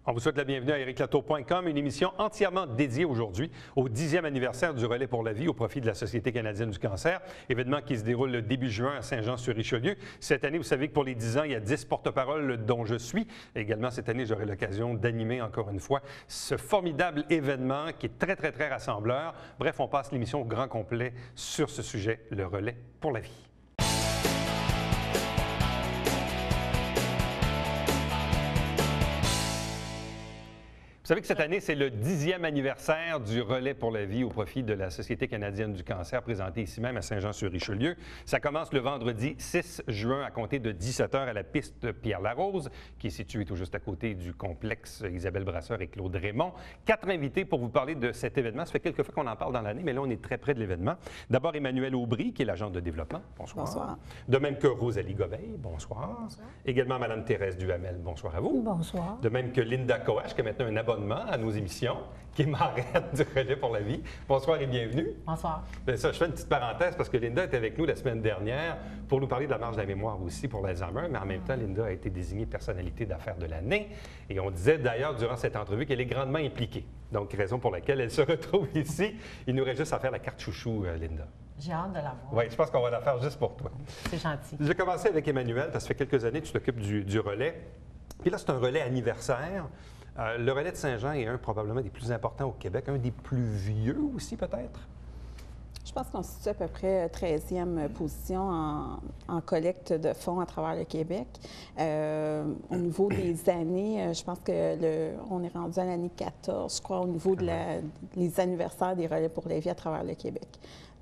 On vous souhaite la bienvenue à ericlatour.com, une émission entièrement dédiée aujourd'hui au 10e anniversaire du Relais pour la vie au profit de la Société canadienne du cancer, événement qui se déroule le début juin à Saint-Jean-sur-Richelieu. Cette année, vous savez que pour les 10 ans, il y a 10 porte-paroles dont je suis. Également, cette année, j'aurai l'occasion d'animer encore une fois ce formidable événement qui est très, très, très rassembleur. Bref, on passe l'émission au grand complet sur ce sujet, le Relais pour la vie. Vous savez que cette année, c'est le 10e anniversaire du Relais pour la vie au profit de la Société canadienne du cancer, présenté ici même à Saint-Jean-sur-Richelieu. Ça commence le vendredi 6 juin à compter de 17h à la piste Pierre-Larose, qui est située tout juste à côté du complexe Isabelle Brasseur et Claude Raymond. 4 invités pour vous parler de cet événement. Ça fait quelques fois qu'on en parle dans l'année, mais là, on est très près de l'événement. D'abord, Emmanuel Aubry, qui est l'agente de développement. Bonsoir. Bonsoir. De même que Rosalie Gobeil. Bonsoir. Bonsoir. Également, Mme Thérèse Duhamel. Bonsoir à vous. Bonsoir. De même que Linda Coache, qui a maintenant un abonnement à nos émissions, qui est marraine du Relais pour la vie. Bonsoir et bienvenue. Bonsoir. Bien ça, je fais une petite parenthèse parce que Linda était avec nous la semaine dernière pour nous parler de la marche de la mémoire aussi pour l'Alzheimer, mais en même temps, Linda a été désignée personnalité d'affaires de l'année et on disait d'ailleurs durant cette entrevue qu'elle est grandement impliquée. Donc, raison pour laquelle elle se retrouve ici. Il nous reste juste à faire la carte chouchou, Linda. J'ai hâte de la voir. Oui, je pense qu'on va la faire juste pour toi. C'est gentil. Je vais commencer avec Emmanuel, parce que ça fait quelques années que tu t'occupes du relais. Puis là, c'est un relais anniversaire. Le relais de Saint-Jean est probablement des plus importants au Québec, un des plus vieux aussi peut-être? Je pense qu'on se situe à peu près 13e position en collecte de fonds à travers le Québec. Au niveau des années, je pense qu'on est rendu à l'année 14, je crois, au niveau des anniversaires des relais pour la vie à travers le Québec.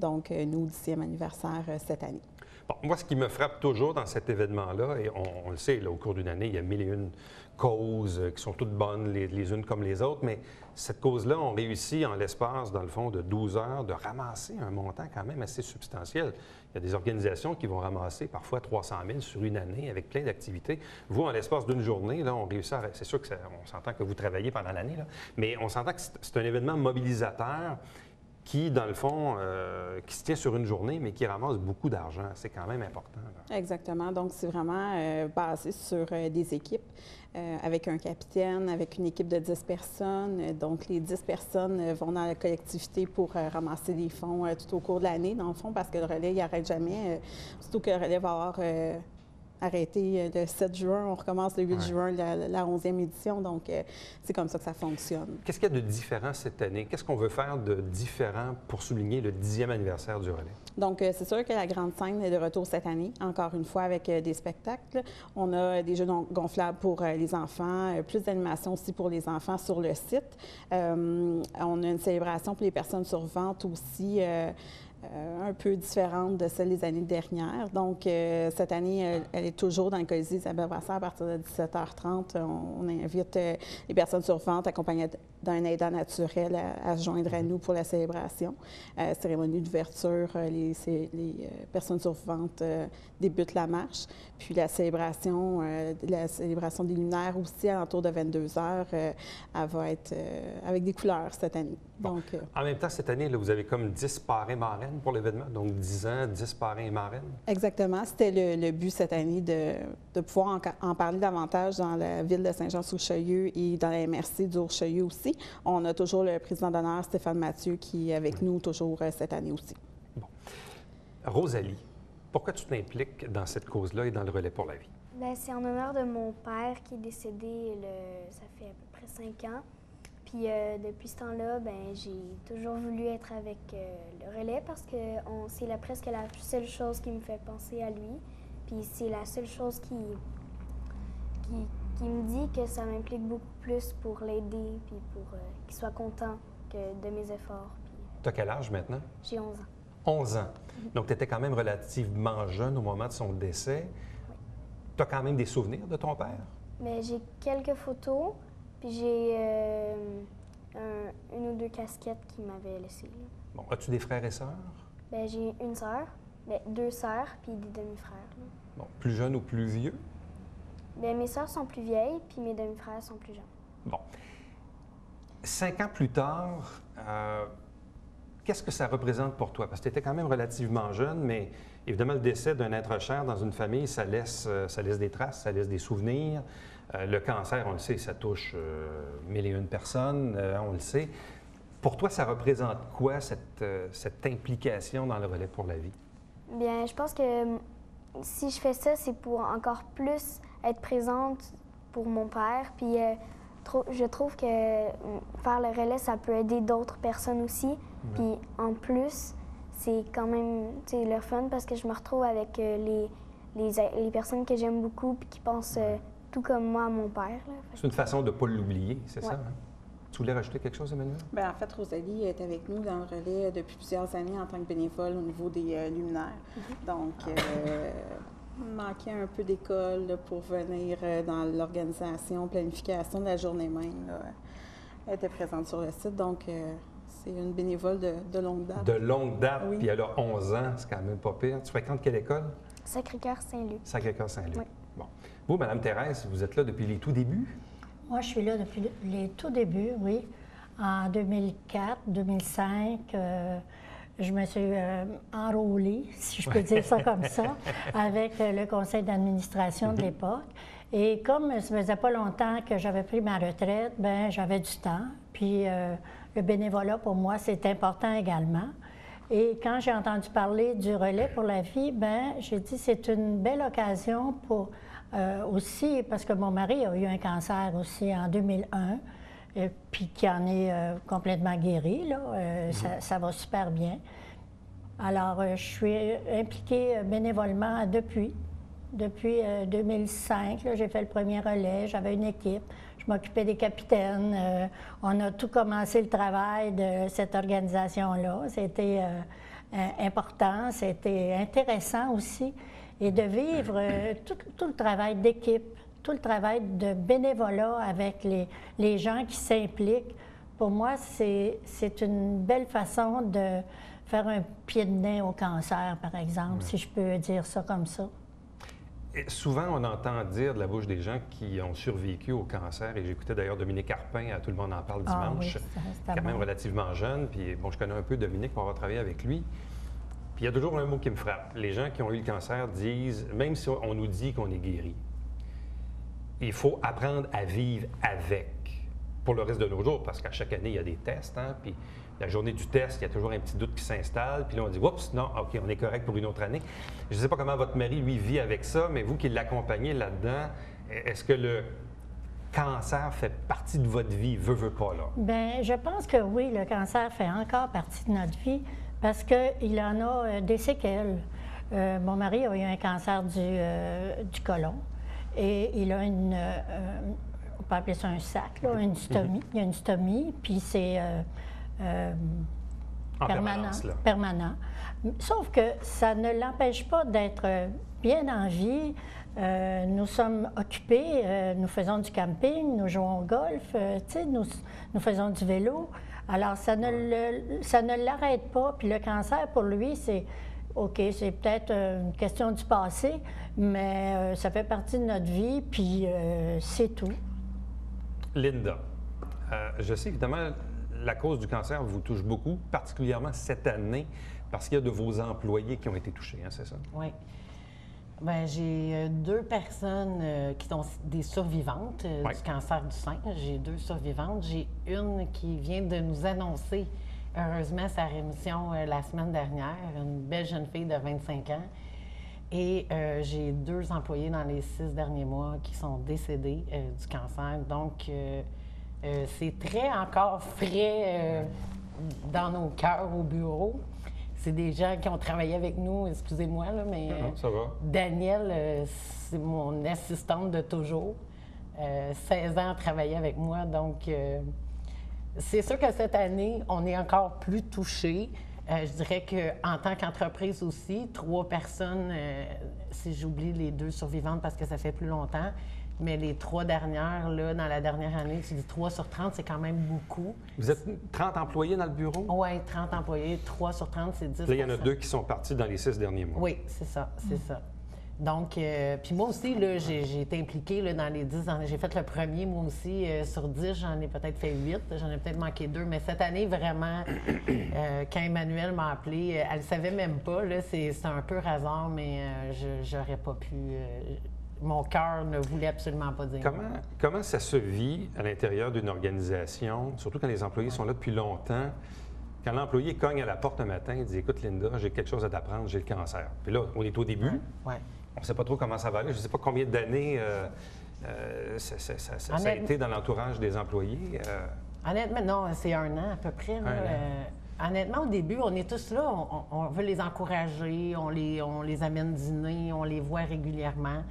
Donc, nous, 10e anniversaire cette année. Bon, moi, ce qui me frappe toujours dans cet événement-là, et on le sait, là, au cours d'une année, il y a mille et une causes qui sont toutes bonnes, les unes comme les autres, mais cette cause-là, on réussit en l'espace, dans le fond, de 12 heures, de ramasser un montant quand même assez substantiel. Il y a des organisations qui vont ramasser parfois 300 000 sur une année avec plein d'activités. Vous, en l'espace d'une journée, là, on réussit à... C'est sûr qu'on s'entend que vous travaillez pendant l'année, là, mais on s'entend que c'est un événement mobilisateur qui, dans le fond, qui se tient sur une journée, mais qui ramasse beaucoup d'argent. C'est quand même important. Là. Exactement. Donc, c'est vraiment basé sur des équipes, avec un capitaine, avec une équipe de 10 personnes. Donc, les 10 personnes vont dans la collectivité pour ramasser des fonds tout au cours de l'année, dans le fond, parce que le relais, il n'arrête jamais. Surtout que le relais va avoir... arrêté le 7 juin, on recommence le 8 juin, la 11e édition. Donc, c'est comme ça que ça fonctionne. Qu'est-ce qu'il y a de différent cette année? Qu'est-ce qu'on veut faire de différent pour souligner le 10e anniversaire du relais? Donc, c'est sûr que la grande scène est de retour cette année, encore une fois avec des spectacles. On a des jeux gonflables pour les enfants, plus d'animation aussi pour les enfants sur le site. On a une célébration pour les personnes survivantes aussi, un peu différente de celle des années dernières. Donc, cette année, elle est toujours dans le Colisée Isabelle Brasseur à partir de 17h30. On invite les personnes survivantes accompagnées d'un aidant naturel à se joindre à nous pour la célébration. Cérémonie d'ouverture, les personnes survivantes débutent la marche. Puis la célébration des luminaires aussi, à l'entour de 22h, elle va être avec des couleurs cette année. Bon. Donc, en même temps, cette année, là, vous avez comme 10 parrains-marraines pour l'événement, donc 10 ans, 10 parrains et marraines. Exactement. C'était le but cette année de pouvoir en parler davantage dans la ville de Saint-Jean-sur-Richelieu et dans la MRC du Richelieu aussi. On a toujours le président d'honneur, Stéphane Mathieu, qui est avec nous toujours cette année aussi. Bon. Rosalie, pourquoi tu t'impliques dans cette cause-là et dans le Relais pour la vie? Bien, c'est en honneur de mon père qui est décédé, ça fait à peu près 5 ans. Puis depuis ce temps-là, ben, j'ai toujours voulu être avec le relais parce que c'est presque la seule chose qui me fait penser à lui. Puis c'est la seule chose qui me dit que ça m'implique beaucoup plus pour l'aider puis pour qu'il soit content de mes efforts. Tu as quel âge maintenant? J'ai 11 ans. 11 ans. Donc, tu étais quand même relativement jeune au moment de son décès. Oui. Tu as quand même des souvenirs de ton père? Mais j'ai quelques photos. Puis j'ai une ou deux casquettes qu'il m'avait laissées. Bon, as-tu des frères et sœurs? Bien, j'ai une sœur, bien, 2 sœurs, puis des demi-frères. Bon, plus jeunes ou plus vieux? Bien, mes sœurs sont plus vieilles, puis mes demi-frères sont plus jeunes. Bon. 5 ans plus tard, qu'est-ce que ça représente pour toi? Parce que tu étais quand même relativement jeune, mais évidemment, le décès d'un être cher dans une famille, ça laisse des traces, ça laisse des souvenirs. Le cancer, on le sait, ça touche 1001 personnes, on le sait. Pour toi, ça représente quoi, cette implication dans le relais pour la vie? Bien, je pense que si je fais ça, c'est pour encore plus être présente pour mon père. Puis je trouve que faire le relais, ça peut aider d'autres personnes aussi. Puis en plus, c'est quand même le fun parce que je me retrouve avec les personnes que j'aime beaucoup puis qui pensent tout comme moi à mon père. C'est une façon de ne pas l'oublier, c'est Ouais. ça? Hein? Tu voulais rajouter quelque chose, Emmanuel? Bien, en fait, Rosalie est avec nous dans le relais depuis plusieurs années en tant que bénévole au niveau des luminaires. Donc, il manquait un peu d'école là, pour venir dans l'organisation, planification de la journée même. Là. Elle était présente sur le site, donc c'est une bénévole de longue date. De longue date, Oui. puis elle a 11 ans, c'est quand même pas pire. Tu fréquentes quelle école? Sacré-Cœur Saint-Luc. Sacré-Cœur-Saint-Luc. Oui. Bon. Vous, Mme Thérèse, vous êtes là depuis les tout débuts? Moi, je suis là depuis les tout débuts, oui. En 2004, 2005, je me suis enrôlée, si je peux dire ça comme ça, avec le conseil d'administration de l'époque. Et comme ça faisait pas longtemps que j'avais pris ma retraite, ben j'avais du temps. Puis le bénévolat, pour moi, c'est important également. Et quand j'ai entendu parler du relais pour la vie, ben j'ai dit c'est une belle occasion pour aussi, parce que mon mari a eu un cancer aussi en 2001, puis qui en est complètement guéri, là. Ça va super bien. Alors, je suis impliquée bénévolement depuis 2005. J'ai fait le premier relais, j'avais une équipe, je m'occupais des capitaines. On a tout commencé le travail de cette organisation-là. C'était important, c'était intéressant aussi. Et de vivre tout le travail d'équipe, tout le travail de bénévolat avec les gens qui s'impliquent, pour moi, c'est une belle façon de faire un pied de nez au cancer, par exemple, si je peux dire ça comme ça. Et souvent, on entend dire de la bouche des gens qui ont survécu au cancer, et j'écoutais d'ailleurs Dominique Carpin, à Tout le monde en parle dimanche, quand même relativement jeune, puis bon, je connais un peu Dominique pour avoir travaillé avec lui. Puis il y a toujours un mot qui me frappe. Les gens qui ont eu le cancer disent, même si on nous dit qu'on est guéri, il faut apprendre à vivre avec pour le reste de nos jours, parce qu'à chaque année, il y a des tests, hein, puis la journée du test, il y a toujours un petit doute qui s'installe, puis là, on dit « Oups, non, OK, on est correct pour une autre année ». Je ne sais pas comment votre mari, lui, vit avec ça, mais vous qui l'accompagnez là-dedans, est-ce que le cancer fait partie de votre vie, veut pas, là? Bien, je pense que oui, le cancer fait encore partie de notre vie, parce qu'il en a des séquelles. Mon mari a eu un cancer du côlon et il a on peut appeler ça un sac, là, une stomie. Il y a une stomie, puis c'est permanent. Sauf que ça ne l'empêche pas d'être bien en vie. Nous sommes occupés, nous faisons du camping, nous jouons au golf, nous faisons du vélo. Alors, ça ne l'arrête pas. Puis le cancer, pour lui, c'est OK, c'est peut-être une question du passé, mais ça fait partie de notre vie, puis c'est tout. Linda, je sais évidemment, la cause du cancer vous touche beaucoup, particulièrement cette année, parce qu'il y a de vos employés qui ont été touchés, hein, c'est ça? Oui. Bien, j'ai deux personnes qui sont des survivantes du cancer du sein. J'ai deux survivantes. J'ai une qui vient de nous annoncer, heureusement, sa rémission la semaine dernière, une belle jeune fille de 25 ans. Et j'ai deux employés dans les 6 derniers mois qui sont décédés du cancer. Donc, c'est très encore frais dans nos cœurs au bureau. C'est des gens qui ont travaillé avec nous, excusez-moi, là, mais ça va. Danielle, c'est mon assistante de toujours. 16 ans à travailler avec moi, donc c'est sûr que cette année, on est encore plus touchés. Je dirais qu'en tant qu'entreprise aussi, 3 personnes, si j'oublie les 2 survivantes parce que ça fait plus longtemps, mais les 3 dernières, là, dans la dernière année, tu dis 3 sur 30, c'est quand même beaucoup. Vous êtes 30 employés dans le bureau? Oui, 30 employés, 3 sur 30, c'est 10 Là, il y en a 2 qui sont partis dans les 6 derniers mois. Oui, c'est ça, c'est ça. Donc, puis moi aussi, là, j'ai été impliquée là, dans les 10 ans. J'ai fait le premier, moi aussi, sur 10, j'en ai peut-être fait 8. J'en ai peut-être manqué 2. Mais cette année, vraiment, quand Emmanuelle m'a appelée, elle ne savait même pas. Là, c'est un peu hasard, mais j'aurais pas pu... mon cœur ne voulait absolument pas dire. Comment ça se vit à l'intérieur d'une organisation, surtout quand les employés sont là depuis longtemps? Quand l'employé cogne à la porte un matin et dit « Écoute, Linda, j'ai quelque chose à t'apprendre, j'ai le cancer. » Puis là, on est au début. Ouais. On ne sait pas trop comment ça va aller. Je ne sais pas combien d'années ça a été dans l'entourage des employés. Honnêtement, non, c'est 1 an à peu près. Là. Honnêtement, au début, on est tous là. On veut les encourager, on les amène dîner, on les voit régulièrement.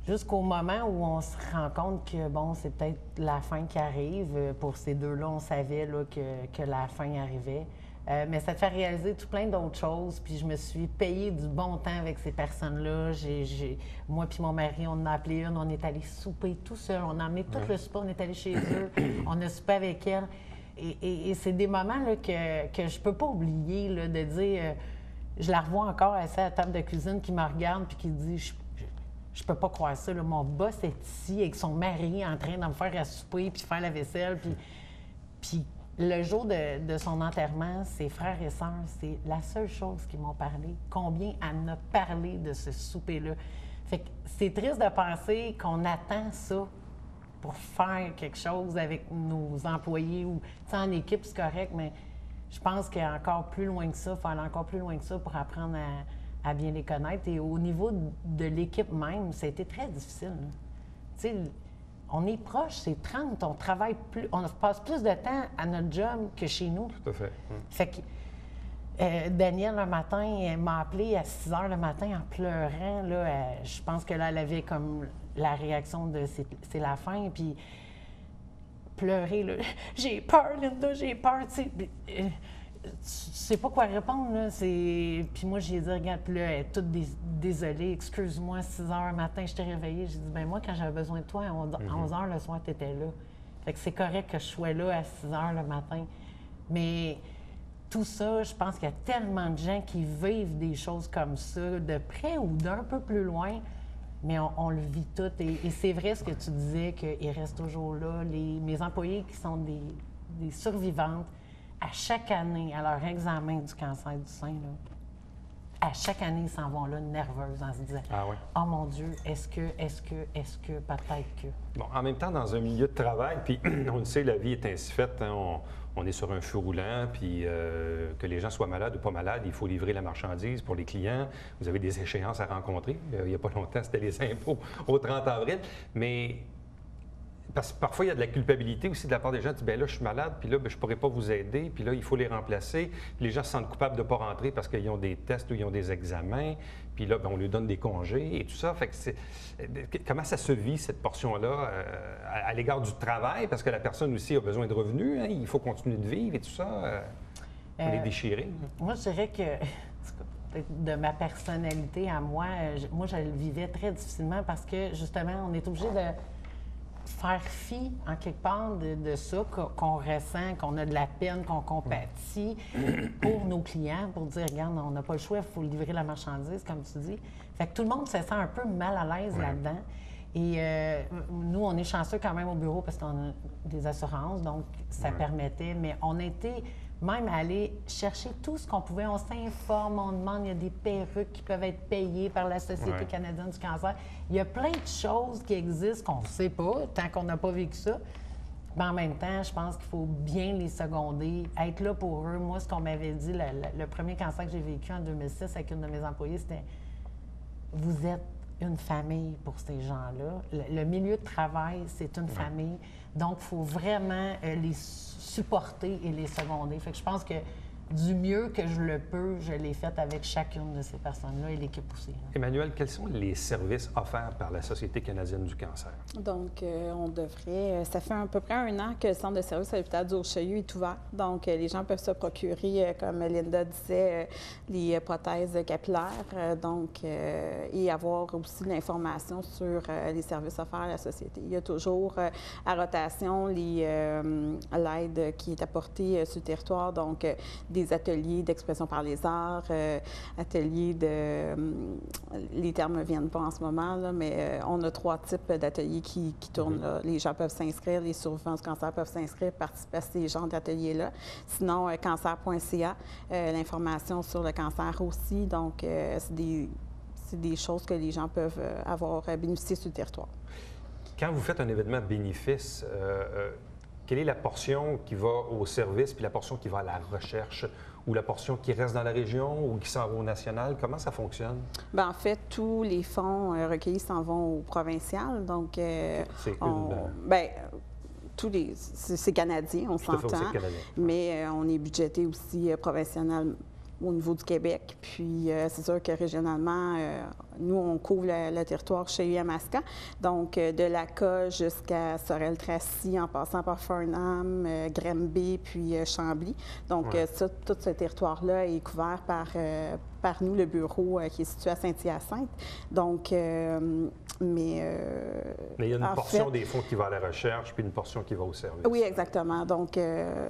Jusqu'au moment où on se rend compte que, bon, c'est peut-être la fin qui arrive. Pour ces deux-là, on savait là, que la fin arrivait. Mais ça te fait réaliser tout plein d'autres choses. Puis je me suis payée du bon temps avec ces personnes-là. Moi puis mon mari, on en a appelé une, on est allé souper tout seul. On a amené tout le souper, on est allé chez eux, on a soupé avec elle. Et c'est des moments là, que je peux pas oublier, là, de dire... je la revois encore assise à la table de cuisine qui me regarde puis qui dit... Je peux pas croire ça. Là. Mon boss est ici avec son mari en train de me faire à souper puis faire la vaisselle. Puis le jour de son enterrement, ses frères et sœurs, c'est la seule chose qu'ils m'ont parlé. Combien elle en a parlé de ce souper-là. Fait que c'est triste de penser qu'on attend ça pour faire quelque chose avec nos employés ou en équipe, c'est correct, mais je pense qu'il y a encore plus loin que ça. Il faut aller encore plus loin que ça pour apprendre à bien les connaître. Et au niveau de l'équipe même, ça a été très difficile. Tu sais, on est proche, c'est 30, on travaille plus, on passe plus de temps à notre job que chez nous. Tout à fait. Fait que Danielle, un matin, elle m'a appelé à 6 heures le matin en pleurant. Là, je pense que là, elle avait comme la réaction de c'est la fin. Puis pleurer, là. J'ai peur, Linda, j'ai peur, tu sais. Tu sais pas quoi répondre, là. Puis moi, j'ai dit, regarde, puis là, elle est toute désolée, excuse-moi, 6 heures le matin, je t'ai réveillée. J'ai dit, ben moi, quand j'avais besoin de toi, à 11 heures le soir, tu étais là. Fait que c'est correct que je sois là à 6 heures le matin. Mais tout ça, je pense qu'il y a tellement de gens qui vivent des choses comme ça, de près ou d'un peu plus loin, mais on le vit tout. Et c'est vrai ce que tu disais, qu'ils restent toujours là. Mes employés qui sont des survivantes, à chaque année, à leur examen du cancer du sein, là, à chaque année, ils s'en vont là nerveuses en se disant « Ah ouais. Oh mon Dieu, est-ce que, peut-être que... » Bon, en même temps, dans un milieu de travail, puis on le sait, la vie est ainsi faite, hein, on est sur un feu roulant, puis que les gens soient malades ou pas malades, il faut livrer la marchandise pour les clients. Vous avez des échéances à rencontrer. Il n'y a pas longtemps, c'était les impôts au 30 avril. Mais parce que parfois, il y a de la culpabilité aussi de la part des gens. Ils disent, bien là, je suis malade, puis là, bien, je ne pourrais pas vous aider, puis là, il faut les remplacer. Puis les gens se sentent coupables de ne pas rentrer parce qu'ils ont des tests ou ils ont des examens. Puis là, bien, on lui donne des congés et tout ça. Fait que comment ça se vit, cette portion-là, à l'égard du travail? Parce que la personne aussi a besoin de revenus. Hein, il faut continuer de vivre et tout ça. On est déchiré. Moi, je dirais que de ma personnalité à moi, je le vivais très difficilement parce que, justement, on est obligé de faire fi, en quelque part, de ça qu'on ressent, qu'on a de la peine, qu'on compatit pour nos clients, pour dire, regarde, on n'a pas le choix, il faut livrer la marchandise, comme tu dis. Fait que tout le monde se sent un peu mal à l'aise là-dedans. Et nous, on est chanceux quand même au bureau parce qu'on a des assurances, donc ça permettait, mais on était même aller chercher tout ce qu'on pouvait. On s'informe, on demande, il y a des perruques qui peuvent être payées par la Société canadienne du cancer. Il y a plein de choses qui existent qu'on ne sait pas, tant qu'on n'a pas vécu ça. Mais en même temps, je pense qu'il faut bien les seconder, être là pour eux. Moi, ce qu'on m'avait dit, le premier cancer que j'ai vécu en 2006 avec une de mes employées, c'était « Vous êtes une famille pour ces gens-là. Le milieu de travail, c'est une famille. Donc, il faut vraiment les supporter et les seconder. Fait que je pense que du mieux que je le peux, je l'ai fait avec chacune de ces personnes-là et l'équipe aussi. Emmanuelle, quels sont les services offerts par la Société canadienne du cancer? Donc, on devrait... Ça fait à peu près 1 an que le centre de service à l'hôpital du Haut-Chaulieu est ouvert. Donc, les gens peuvent se procurer, comme Linda disait, les prothèses capillaires, et avoir aussi l'information sur les services offerts à la Société. Il y a toujours à rotation l'aide qui est apportée sur le territoire, donc des ateliers d'expression par les arts, ateliers de... les termes ne viennent pas en ce moment, là, mais on a 3 types d'ateliers qui tournent. Là. Les gens peuvent s'inscrire, les survivants du cancer peuvent s'inscrire, participer à ces genres d'ateliers-là. Sinon, cancer.ca, l'information sur le cancer aussi. Donc, c'est des choses que les gens peuvent avoir bénéficié sur le territoire. Quand vous faites un événement bénéfice, quelle est la portion qui va au service puis la portion qui va à la recherche ou la portion qui reste dans la région ou qui s'en va au national? Comment ça fonctionne? Bien, en fait, tous les fonds recueillis s'en vont au provincial. Donc, c'est c'est canadien, on s'entend. Mais on est budgété aussi provincial au niveau du Québec. Puis, c'est sûr que régionalement, nous, on couvre le territoire chez Yamaska. Donc, de Laca jusqu'à Sorel-Tracy, en passant par Farnham, Granby, puis Chambly. Donc, tout ce territoire-là est couvert par nous, le bureau qui est situé à Saint-Hyacinthe. Donc, mais il y a une portion des fonds qui va à la recherche, puis une portion qui va au service. Oui, exactement. Donc,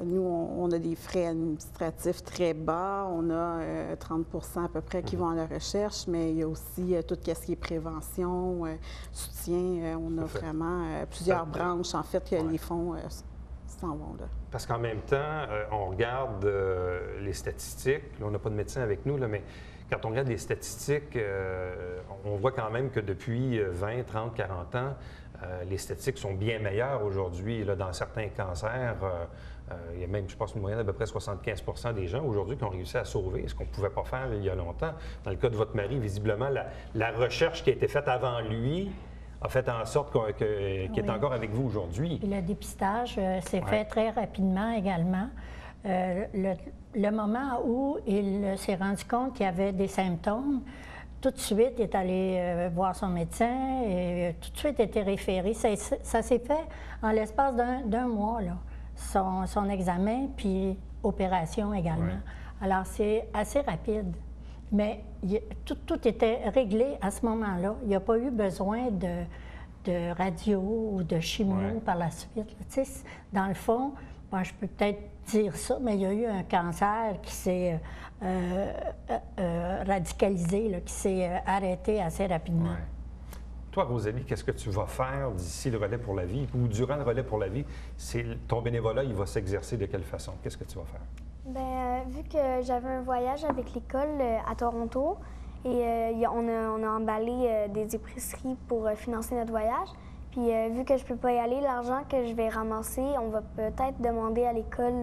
nous, on a des frais administratifs très bas. On a 30 à peu près qui vont à la recherche, mais il y a aussi tout ce qui est prévention, soutien. On a vraiment plusieurs branches, en fait, que les fonds s'en vont là. Parce qu'en même temps, on regarde les statistiques. Là, on n'a pas de médecin avec nous, là, mais quand on regarde les statistiques, on voit quand même que depuis 20, 30, 40 ans, les statistiques sont bien meilleures aujourd'hui. Dans certains cancers, il y a même, je pense, une moyenne d'à peu près 75 des gens aujourd'hui qui ont réussi à sauver, ce qu'on ne pouvait pas faire il y a longtemps. Dans le cas de votre mari, visiblement, la recherche qui a été faite avant lui a fait en sorte qu'il est encore avec vous aujourd'hui. Le dépistage s'est fait très rapidement également. Le moment où il s'est rendu compte qu'il y avait des symptômes, tout de suite, il est allé voir son médecin et tout de suite été référé. Ça s'est fait en l'espace d'un mois, là, son examen, puis opération également. Ouais. Alors, c'est assez rapide. Mais tout était réglé à ce moment-là. Il n'y a pas eu besoin de radio ou de chimio par la suite. Tu sais, dans le fond, bon, je peux peut-être dire ça, mais il y a eu un cancer qui s'est radicalisé, là, qui s'est arrêté assez rapidement. Ouais. Toi, Rosalie, qu'est-ce que tu vas faire d'ici le Relais pour la vie ou durant le Relais pour la vie? Ton bénévolat, il va s'exercer de quelle façon? Qu'est-ce que tu vas faire? Bien, vu que j'avais un voyage avec l'école à Toronto et on a emballé des épiceries pour financer notre voyage. Puis vu que je ne peux pas y aller, l'argent que je vais ramasser, on va peut-être demander à l'école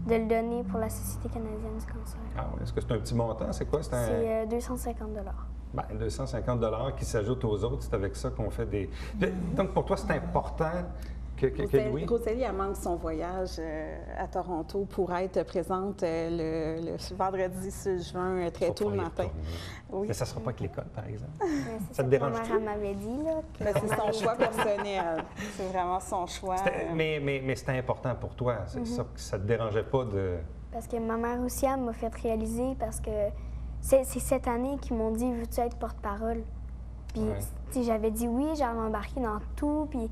de le donner pour la Société canadienne du cancer. Ah oui, est-ce que c'est un petit montant? C'est quoi? C'est 250 $. Bien, 250 $ qui s'ajoutent aux autres, c'est avec ça qu'on fait des... Donc, pour toi, c'est important que Louis... Rosalie, elle manque son voyage à Toronto pour être présente le vendredi 6 juin très tôt le matin. Oui. Mais ça ne sera pas avec l'école, par exemple. Ça te dérange-tu? Ma mère m'avait dit, là. C'est son choix personnel. C'est vraiment son choix. Mais c'était important pour toi. C'est ça que ça ne te dérangeait pas de... Parce que ma mère aussi, elle m'a fait réaliser, parce que c'est cette année qu'ils m'ont dit « Veux-tu être porte-parole? » Puis j'avais dit oui, j'avais embarqué dans tout, puis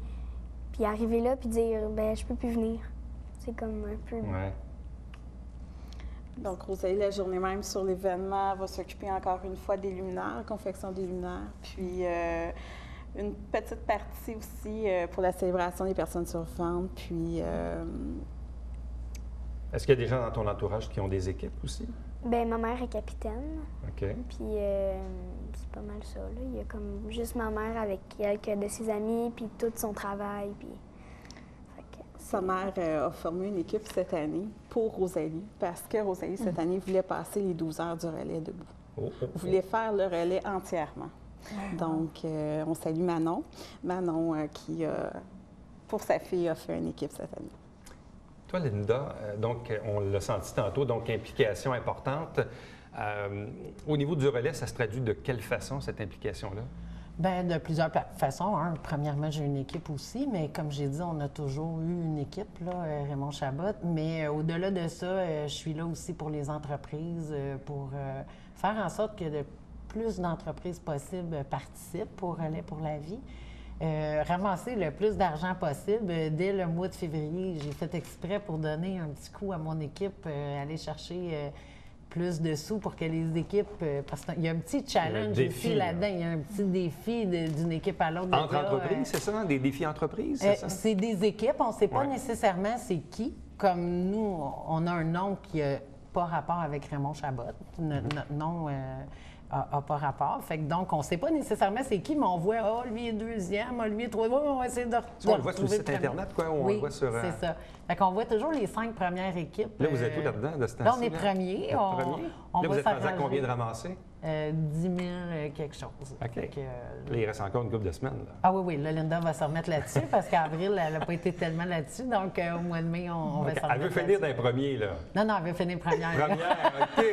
arriver là, puis dire « ben je peux plus venir ». C'est comme un peu... Ouais. Donc, Rosalie, la journée même sur l'événement, va s'occuper encore une fois des luminaires, confection des luminaires, puis une petite partie aussi pour la célébration des personnes survivantes, puis... Est-ce qu'il y a des gens dans ton entourage qui ont des équipes aussi? Bien, ma mère est capitaine. OK. Puis c'est pas mal ça, là. Il y a comme juste ma mère avec quelques de ses amis, puis tout son travail, puis... Sa mère a formé une équipe cette année pour Rosalie, parce que Rosalie, cette année, voulait passer les 12 heures du relais debout. Voulait faire le relais entièrement. Donc, on salue Manon. Manon, qui, pour sa fille, a fait une équipe cette année. Toi, Linda, donc, on l'a senti tantôt, donc implication importante. Au niveau du relais, ça se traduit de quelle façon, cette implication-là? Bien, de plusieurs façons. Premièrement, j'ai une équipe aussi, mais comme j'ai dit, on a toujours eu une équipe, là, Raymond Chabot. Mais au-delà de ça, je suis là aussi pour les entreprises, pour faire en sorte que de plus d'entreprises possibles participent au Relais pour la vie. ramasser le plus d'argent possible. Dès le mois de février, j'ai fait exprès pour donner un petit coup à mon équipe, aller chercher plus de sous pour que les équipes... parce qu'il y a un petit challenge défi, aussi là-dedans. Il y a un petit défi d'une équipe à l'autre. Entre entreprises, c'est ça? Des défis entreprises, c'est ça? C'est des équipes. On ne sait pas nécessairement c'est qui. Comme nous, on a un nom qui n'a pas rapport avec Raymond Chabot. Notre nom n'a pas rapport. Fait que donc, on ne sait pas nécessairement c'est qui, mais on voit, lui est deuxième, lui est troisième. On va essayer de on le voit sur le site Internet, quoi? On oui, le voit sur... c'est ça. Fait qu'on voit toujours les 5 premières équipes. Là, vous êtes où là-dedans, de ce temps-ci? Là, on est premiers. Là, vous êtes rendu à combien de ramasser? 10 000 quelque chose. OK. Fait que, là, il reste encore une couple de semaines. Là. Ah oui, là, Linda va se remettre là-dessus parce qu'avril, elle n'a pas été tellement là-dessus. Donc, au mois de mai, on va se remettre. Elle veut finir d'un premier, là. Non, elle veut finir première. Première, OK.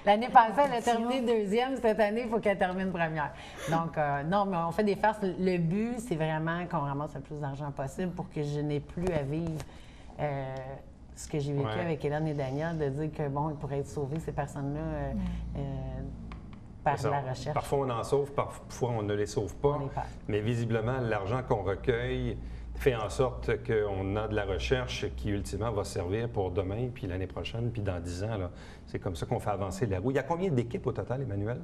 L'année passée, elle a terminé deuxième. Cette année, il faut qu'elle termine première. Donc, non, mais on fait des farces. Le but, c'est vraiment qu'on ramasse le plus d'argent possible pour que je n'ai plus à vivre ce que j'ai vécu avec Hélène et Daniel, de dire que, bon, ils pourraient être sauvés, ces personnes-là, par la recherche. Parfois, on en sauve, parfois, on ne les sauve pas. Mais visiblement, l'argent qu'on recueille fait en sorte qu'on a de la recherche qui, ultimement, va servir pour demain, puis l'année prochaine, puis dans 10 ans. C'est comme ça qu'on fait avancer la roue. Il y a combien d'équipes au total, Emmanuel?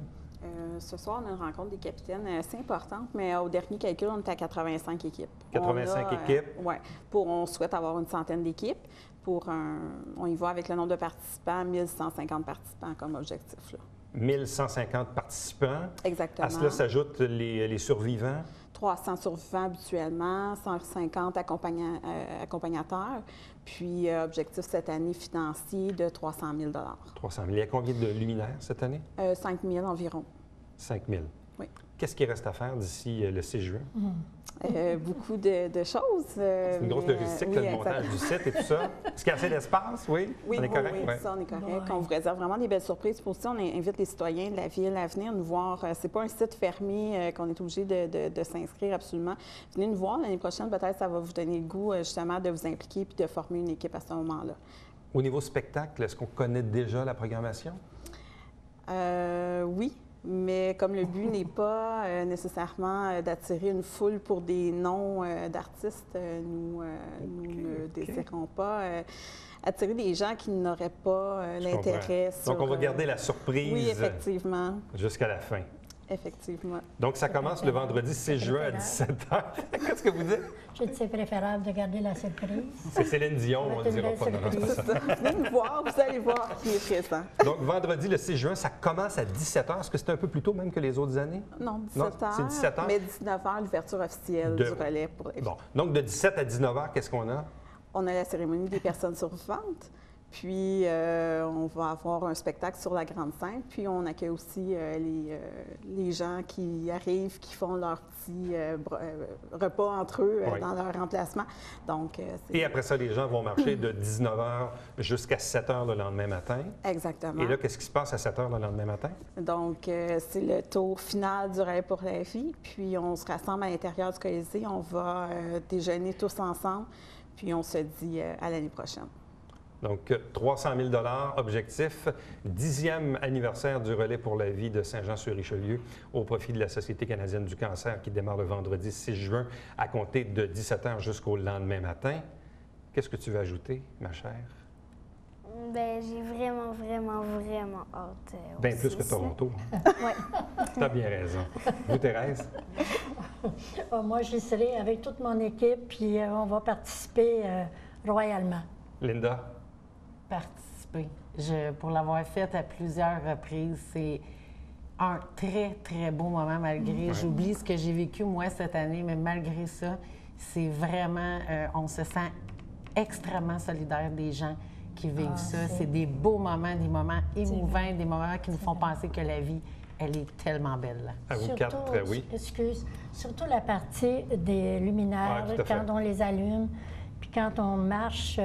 Ce soir, on a une rencontre des capitaines assez importante, mais au dernier calcul, on est à 85 équipes. 85 équipes? Oui. On souhaite avoir une centaine d'équipes. On y va avec le nombre de participants, 1150 participants comme objectif. Là. 1150 participants. Exactement. À cela s'ajoutent les survivants. 300 survivants habituellement, 150 accompagnateurs. Puis, objectif cette année financier de 300 000 300 000. Il y a combien de luminaires cette année? 5 000 environ. 5 000. Oui. Qu'est-ce qui reste à faire d'ici le 6 juin? Beaucoup de choses. C'est une grosse logistique, oui, le montage du site et tout ça. Est-ce qu'il y a assez d'espace? Oui? Oui, on est correct? Oui, ça, on est correct. On vous réserve vraiment des belles surprises. Pour ça, on invite les citoyens de la ville à venir nous voir. C'est pas un site fermé qu'on est obligé de s'inscrire absolument. Venez nous voir l'année prochaine. Peut-être ça va vous donner le goût, justement, de vous impliquer puis de former une équipe à ce moment-là. Au niveau spectacle, est-ce qu'on connaît déjà la programmation? Oui. Mais comme le but n'est pas nécessairement d'attirer une foule pour des noms d'artistes, nous ne désirons pas attirer des gens qui n'auraient pas l'intérêt sur... Donc, on va garder la surprise. Oui, effectivement. Jusqu'à la fin. Effectivement. Donc, ça commence le vendredi 6 juin à 17h. Qu'est-ce que vous dites? Je dis c'est préférable de garder la surprise. C'est Céline Dion, on ne dira pas. Venez nous voir, vous allez voir qui est présent. Donc, vendredi le 6 juin, ça commence à 17h. Est-ce que c'est un peu plus tôt même que les autres années? Non, 17h. C'est 17h. Mais 19h, l'ouverture officielle du relais pour les... Bon. Donc, de 17 à 19h, qu'est-ce qu'on a? On a la cérémonie des personnes survivantes. Puis, on va avoir un spectacle sur la grande scène. Puis, on accueille aussi les gens qui arrivent, qui font leur petit repas entre eux dans leur emplacement. Donc, et après ça, les gens vont marcher de 19h jusqu'à 7h le lendemain matin. Exactement. Et là, qu'est-ce qui se passe à 7h le lendemain matin? Donc, c'est le tour final du Relais pour la vie. Puis, on se rassemble à l'intérieur du Colisée. On va déjeuner tous ensemble. Puis, on se dit à l'année prochaine. Donc, 300 000 objectif, 10e anniversaire du Relais pour la vie de Saint-Jean-sur-Richelieu au profit de la Société canadienne du cancer qui démarre le vendredi 6 juin à compter de 17h jusqu'au lendemain matin. Qu'est-ce que tu veux ajouter, ma chère? Bien, j'ai vraiment hâte. Bien plus que Toronto. Oui. Tu as bien raison. Vous, Thérèse? Moi, j'y serai avec toute mon équipe, puis on va participer royalement. Linda? Participer. Pour l'avoir fait à plusieurs reprises, c'est un très, très beau moment malgré. J'oublie ce que j'ai vécu moi cette année, mais malgré ça, c'est vraiment, on se sent extrêmement solidaire des gens qui vivent ça. C'est des beaux moments, des moments émouvants, des moments qui nous font penser que la vie, elle est tellement belle. À vous surtout, quatre, oui. Excuse. Surtout la partie des luminaires, quand on les allume, puis quand on marche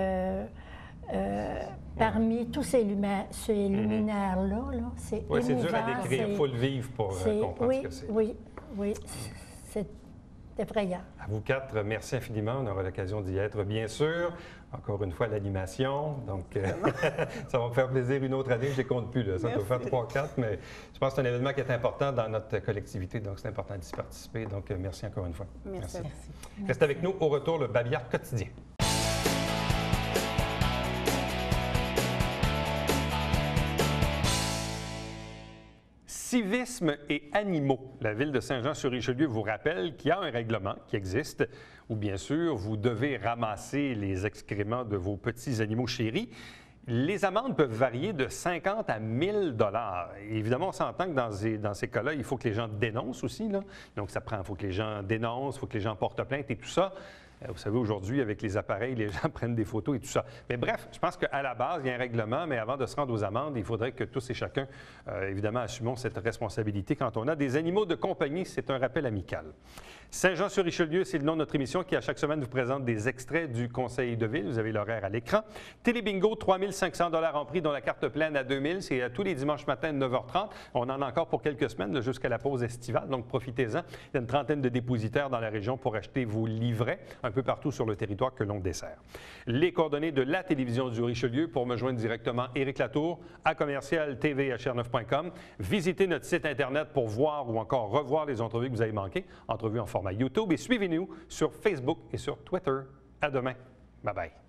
parmi tous ces luminaires-là, c'est émouvant. C'est dur à décrire, il faut le vivre pour comprendre ce que c'est. Oui, effrayant. À vous quatre, merci infiniment. On aura l'occasion d'y être, bien sûr. Encore une fois, l'animation. Donc, ça va me faire plaisir une autre année. Je ne les compte plus. Là. Ça doit faire 3-4, mais je pense que c'est un événement qui est important dans notre collectivité. Donc, c'est important d'y participer. Donc, merci encore une fois. Merci. Restez avec nous. Au retour, le Babillard quotidien. Civisme et animaux. La Ville de Saint-Jean-sur-Richelieu vous rappelle qu'il y a un règlement qui existe où, bien sûr, vous devez ramasser les excréments de vos petits animaux chéris. Les amendes peuvent varier de 50 à 1 000 $. Évidemment, on s'entend que dans ces cas-là, il faut que les gens dénoncent aussi. Là. Donc, il faut que les gens dénoncent, il faut que les gens portent plainte et tout ça. Vous savez, aujourd'hui, avec les appareils, les gens prennent des photos et tout ça. Mais bref, je pense qu'à la base, il y a un règlement, mais avant de se rendre aux amendes, il faudrait que tous et chacun, évidemment, assumons cette responsabilité. Quand on a des animaux de compagnie, c'est un rappel amical. Saint-Jean-sur-Richelieu, c'est le nom de notre émission qui, à chaque semaine, vous présente des extraits du Conseil de ville. Vous avez l'horaire à l'écran. Télébingo, 3 500 $ en prix, dont la carte pleine à 2 000. C'est tous les dimanches matins de 9h30. On en a encore pour quelques semaines, jusqu'à la pause estivale, donc profitez-en. Il y a une trentaine de dépositaires dans la région pour acheter vos livrets un peu partout sur le territoire que l'on dessert. Les coordonnées de la télévision du Richelieu pour me joindre directement, Éric Latour, à commercial-tv@cher9.com. Visitez notre site Internet pour voir ou encore revoir les entrevues que vous avez manquées, entrevues en format YouTube, et suivez-nous sur Facebook et sur Twitter. À demain. Bye-bye.